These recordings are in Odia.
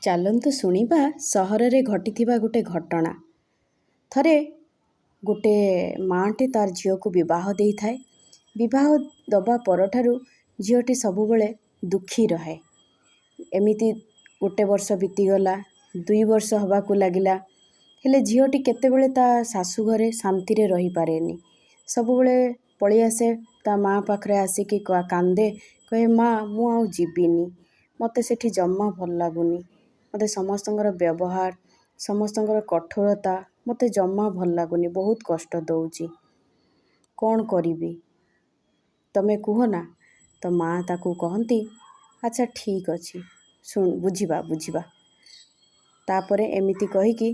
ଚାଲନ୍ତୁ ଶୁଣିବା ସହରରେ ଘଟିଥିବା ଗୋଟେ ଘଟଣା। ଥରେ ଗୋଟେ ମାଆଟେ ତାର ଝିଅକୁ ବିବାହ ଦେଇଥାଏ। ବିବାହ ଦେବା ପରଠାରୁ ଝିଅଟି ସବୁବେଳେ ଦୁଃଖୀ ରହେ। ଏମିତି ଗୋଟେ ବର୍ଷ ବିତିଗଲା, 2 ବର୍ଷ ହେବାକୁ ଲାଗିଲା। ହେଲେ ଝିଅଟି କେତେବେଳେ ତା ଶାଶୁ ଘରେ ଶାନ୍ତିରେ ରହିପାରେନି। ସବୁବେଳେ ପଳେଇ ଆସେ ତା ମାଆ ପାଖରେ ଆସିକି କାନ୍ଦେ, କହେ ମା ମୁଁ ଆଉ ଯିବିନି, ମୋତେ ସେଠି ଜମା ଭଲ ଲାଗୁନି, ମୋତେ ସମସ୍ତଙ୍କର ବ୍ୟବହାର, ସମସ୍ତଙ୍କର କଠୋରତା ମୋତେ ଜମା ଭଲ ଲାଗୁନି, ବହୁତ କଷ୍ଟ ଦେଉଛି, କ'ଣ କରିବି ତମେ କୁହ ନା। ତ ମାଆ ତାକୁ କହନ୍ତି ଆଚ୍ଛା ଠିକ୍ ଅଛି, ବୁଝିବା। ତାପରେ ଏମିତି କହିକି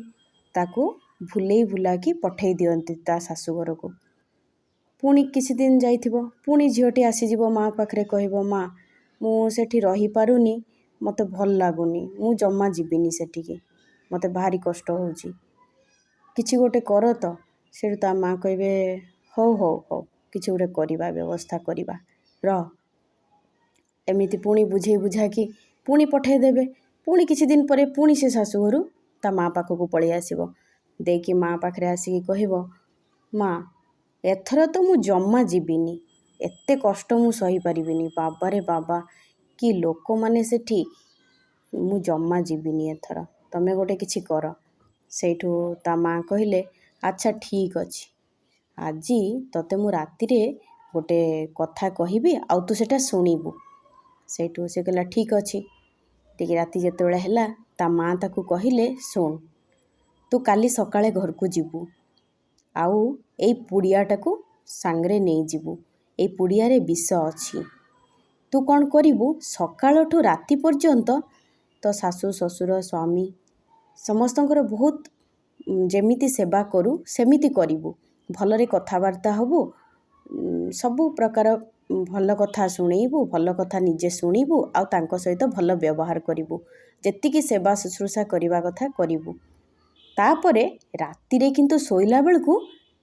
ତାକୁ ଭୁଲେଇ ଭୁଲାକି ପଠେଇ ଦିଅନ୍ତି ତା ଶାଶୁଘରକୁ। ପୁଣି କିଛି ଦିନ ଯାଇଥିବ, ପୁଣି ଝିଅଟି ଆସିଯିବ ମାଆ ପାଖରେ, କହିବ ମା ମୁଁ ସେଠି ରହିପାରୁନି, ମୋତେ ଭଲ ଲାଗୁନି, ମୁଁ ଜମା ଯିବିନି ସେଠିକି, ମୋତେ ଭାରି କଷ୍ଟ ହେଉଛି, କିଛି ଗୋଟେ କର ତ। ସେଠୁ ତା ମାଆ କହିବେ ହଉ କିଛି ଗୋଟେ କରିବା, ବ୍ୟବସ୍ଥା କରିବା, ରହ। ଏମିତି ପୁଣି ବୁଝେଇ ବୁଝାକି ପୁଣି ପଠେଇଦେବେ। ପୁଣି କିଛି ଦିନ ପରେ ପୁଣି ସେ ଶାଶୁଘରୁ ତା ମାଆ ପାଖକୁ ପଳେଇ ଆସିବ। ଦେଇକି ମାଆ ପାଖରେ ଆସିକି କହିବ ମା ଏଥର ତ ମୁଁ ଜମା ଯିବିନି, ଏତେ କଷ୍ଟ ମୁଁ ସହିପାରିବିନି, ବାବାରେ ବାବା କି ଲୋକମାନେ ସେଠି, ମୁଁ ଜମା ଯିବିନି ଏଥର, ତମେ ଗୋଟେ କିଛି କର। ସେଇଠୁ ତା ମାଆ କହିଲେ ଆଚ୍ଛା ଠିକ୍ ଅଛି, ଆଜି ତତେ ମୁଁ ରାତିରେ ଗୋଟେ କଥା କହିବି, ଆଉ ତୁ ସେଟା ଶୁଣିବୁ। ସେଇଠୁ ସେ କହିଲା ଠିକ୍ ଅଛି। ଟିକେ ରାତି ଯେତେବେଳେ ହେଲା ତା ମାଆ ତାକୁ କହିଲେ ଶୁଣ, ତୁ କାଲି ସକାଳେ ଘରକୁ ଯିବୁ, ଆଉ ଏଇ ପୁଡ଼ିଆଟାକୁ ସାଙ୍ଗରେ ନେଇଯିବୁ, ଏଇ ପୁଡ଼ିଆରେ ବିଷ ଅଛି। ତୁ କ'ଣ କରିବୁ, ସକାଳଠୁ ରାତି ପର୍ଯ୍ୟନ୍ତ ତ ଶାଶୁ ଶ୍ୱଶୁର ସ୍ୱାମୀ ସମସ୍ତଙ୍କର ବହୁତ ଯେମିତି ସେବା କରୁ ସେମିତି କରିବୁ, ଭଲରେ କଥାବାର୍ତ୍ତା ହେବୁ, ସବୁ ପ୍ରକାର ଭଲ କଥା ଶୁଣେଇବୁ, ଭଲ କଥା ନିଜେ ଶୁଣିବୁ, ଆଉ ତାଙ୍କ ସହିତ ଭଲ ବ୍ୟବହାର କରିବୁ, ଯେତିକି ସେବା ଶୁଶ୍ରୂଷା କରିବା କଥା କରିବୁ। ତାପରେ ରାତିରେ କିନ୍ତୁ ଶୋଇଲା ବେଳକୁ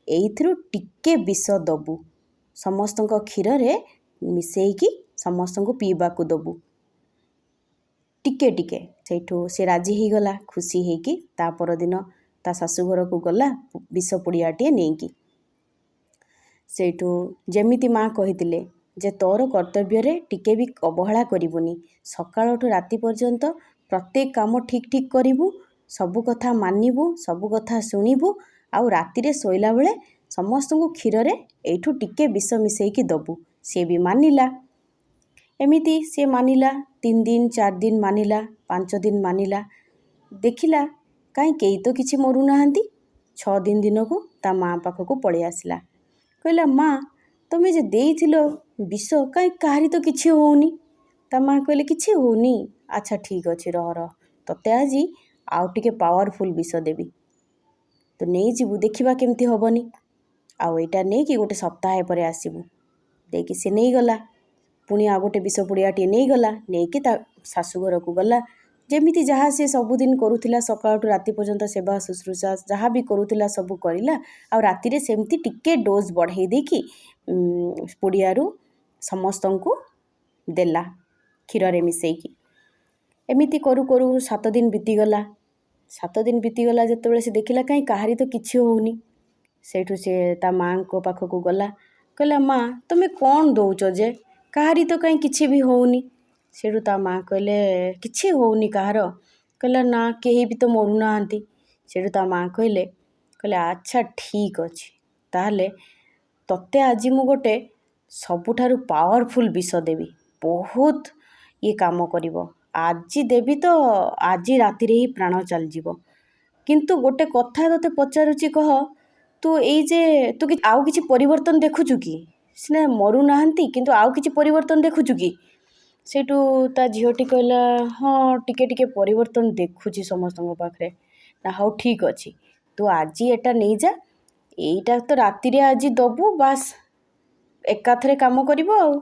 ଏଇଥିରୁ ଟିକେ ବିଷ ଦେବୁ, ସମସ୍ତଙ୍କ କ୍ଷୀରରେ ମିଶେଇକି ସମସ୍ତଙ୍କୁ ପିଇବାକୁ ଦେବୁ, ଟିକେ। ସେଇଠୁ ସେ ରାଜି ହେଇଗଲା, ଖୁସି ହେଇକି ତା ପରଦିନ ତା ଶାଶୁଘରକୁ ଗଲା ବିଷ ପୁଡ଼ିଆଟିଏ ନେଇକି। ସେଇଠୁ ଯେମିତି ମାଆ କହିଥିଲେ ଯେ ତୋର କର୍ତ୍ତବ୍ୟରେ ଟିକେ ବି ଅବହେଳା କରିବୁନି, ସକାଳଠୁ ରାତି ପର୍ଯ୍ୟନ୍ତ ପ୍ରତ୍ୟେକ କାମ ଠିକ୍ କରିବୁ, ସବୁ କଥା ମାନିବୁ, ସବୁ କଥା ଶୁଣିବୁ, ଆଉ ରାତିରେ ଶୋଇଲା ବେଳେ ସମସ୍ତଙ୍କୁ କ୍ଷୀରରେ ଏଇଠୁ ଟିକେ ବିଷ ମିଶେଇକି ଦେବୁ। ସିଏ ବି ମାନିଲା। ଏମିତି ସିଏ ମାନିଲା, 3 ଦିନ 4 ଦିନ ମାନିଲା, 5 ଦିନ ମାନିଲା। ଦେଖିଲା କାହିଁ କେହି ତ କିଛି ମରୁନାହାନ୍ତି। 6 ଦିନକୁ ତା ମାଆ ପାଖକୁ ପଳେଇ ଆସିଲା, କହିଲା ମା ତମେ ଯେ ଦେଇଥିଲ ବିଷ, କାହିଁ କାହାରି ତ କିଛି ହେଉନି। ତା ମାଆ କହିଲେ କିଛି ହେଉନି, ଆଚ୍ଛା ଠିକ୍ ଅଛି, ରହ, ତତେ ଆଜି ଆଉ ଟିକେ ପାୱାରଫୁଲ୍ ବିଷ ଦେବି, ତୁ ନେଇଯିବୁ, ଦେଖିବା କେମିତି ହେବନି, ଆଉ ଏଇଟା ନେଇକି ଗୋଟେ ସପ୍ତାହ ପରେ ଆସିବୁ। ଦେଇକି ସେ ନେଇଗଲା। ପୁଣି ଆଉ ଗୋଟେ ବିଷ ପୁଡ଼ିଆଟିଏ ନେଇଗଲା, ନେଇକି ତା ଶାଶୁଘରକୁ ଗଲା। ଯେମିତି ଯାହା ସେ ସବୁଦିନ କରୁଥିଲା, ସକାଳଠୁ ରାତି ପର୍ଯ୍ୟନ୍ତ ସେବା ଶୁଶ୍ରୂଷା ଯାହା ବି କରୁଥିଲା ସବୁ କରିଲା, ଆଉ ରାତିରେ ସେମିତି ଟିକେ ଡୋଜ୍ ବଢ଼େଇ ଦେଇକି ପୁଡ଼ିଆରୁ ସମସ୍ତଙ୍କୁ ଦେଲା କ୍ଷୀରରେ ମିଶେଇକି। ଏମିତି କରୁ 7 ଦିନ ବିତିଗଲା। 7 ଦିନ ବିତିଗଲା ଯେତେବେଳେ ସେ ଦେଖିଲା କାହିଁ କାହାରି ତ କିଛି ହେଉନି। ସେଇଠୁ ସେ ତା ମାଆଙ୍କ ପାଖକୁ ଗଲା, କହିଲା ମା ତମେ କ'ଣ ଦେଉଛ ଯେ, କାହାରି ତ କାହିଁ କିଛି ବି ହେଉନି। ସେଇଠୁ ତା ମାଆ କହିଲେ କିଛି ହେଉନି କାହାର। କହିଲା ନା କେହି ବି ତ ମରୁନାହାନ୍ତି। ସେଇଠୁ ତା ମାଆ କହିଲେ ଆଚ୍ଛା ଠିକ୍ ଅଛି, ତାହେଲେ ତତେ ଆଜି ମୁଁ ଗୋଟେ ସବୁଠାରୁ ପାୱାରଫୁଲ୍ ବିଷ ଦେବି, ବହୁତ ଇଏ କାମ କରିବ, ଆଜି ଦେବି ତ ଆଜି ରାତିରେ ହିଁ ପ୍ରାଣ ଚାଲିଯିବ। କିନ୍ତୁ ଗୋଟେ କଥା ତତେ ପଚାରୁଛି, କହ ତୁ ତୁ ଆଉ କିଛି ପରିବର୍ତ୍ତନ ଦେଖୁଛୁ କି? ସିନା ମରୁନାହାନ୍ତି କିନ୍ତୁ ଆଉ କିଛି ପରିବର୍ତ୍ତନ ଦେଖୁଛୁ କି? ସେଇଠୁ ତା ଝିଅଟି କହିଲା ହଁ ଟିକେ ପରିବର୍ତ୍ତନ ଦେଖୁଛି ସମସ୍ତଙ୍କ ପାଖରେ। ନା ହଉ ଠିକ୍ ଅଛି, ତୁ ଆଜି ଏଟା ନେଇଯା, ଏଇଟା ତ ରାତିରେ ଆଜି ଦେବୁ, ବାସ୍ ଏକାଥରେ କାମ କରିବ ଆଉ।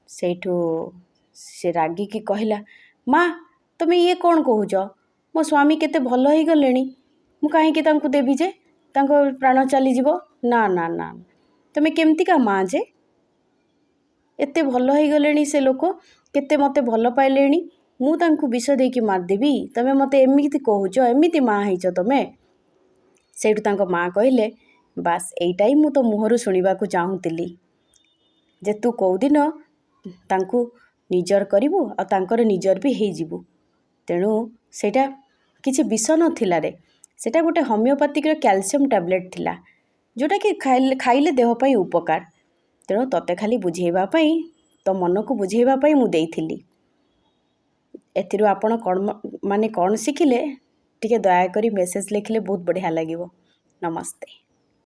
ସେଇଠୁ ସେ ରାଗିକି କହିଲା ମା ତମେ ଇଏ କ'ଣ କହୁଛ, ମୋ ସ୍ୱାମୀ କେତେ ଭଲ ହେଇଗଲେଣି, ମୁଁ କାହିଁକି ତାଙ୍କୁ ଦେବି ଯେ, ତାଙ୍କ ପ୍ରାଣ ଚାଲିଯିବ। ନା ତମେ କେମିତିକା ମା ଯେ, ଏତେ ଭଲ ହେଇଗଲେଣି ସେ ଲୋକ, କେତେ ମୋତେ ଭଲ ପାଇଲେଣି, ମୁଁ ତାଙ୍କୁ ବିଷ ଦେଇକି ମାରିଦେବି, ତମେ ମୋତେ ଏମିତି କହୁଛ, ଏମିତି ମା ହେଇଛ ତମେ। ସେଇଠୁ ତାଙ୍କ ମା କହିଲେ, ବାସ୍ ଏଇଟା ହିଁ ମୁଁ ତୋ ମୁହଁରୁ ଶୁଣିବାକୁ ଚାହୁଁଥିଲି, ଯେ ତୁ କେଉଁଦିନ ତାଙ୍କୁ ନିଜର କରିବୁ ଆଉ ତାଙ୍କର ନିଜର ବି ହେଇଯିବୁ। ତେଣୁ ସେଇଟା କିଛି ବିଷ ନଥିଲା ରେ, ସେଇଟା ଗୋଟେ ହୋମିଓପାଥିକର କ୍ୟାଲସିୟମ୍ ଟ୍ୟାବଲେଟ୍ ଥିଲା, ଯେଉଁଟାକି ଖାଇଲେ ଦେହ ପାଇଁ ଉପକାର। ତେଣୁ ତୋତେ ଖାଲି ବୁଝେଇବା ପାଇଁ, ତୋ ମନକୁ ବୁଝେଇବା ପାଇଁ ମୁଁ ଦେଇଥିଲି। ଏଥିରୁ ଆପଣ କ'ଣ ଶିଖିଲେ ଟିକେ ଦୟାକରି ମେସେଜ୍ ଲେଖିଲେ ବହୁତ ବଢ଼ିଆ ଲାଗିବ। ନମସ୍ତେ।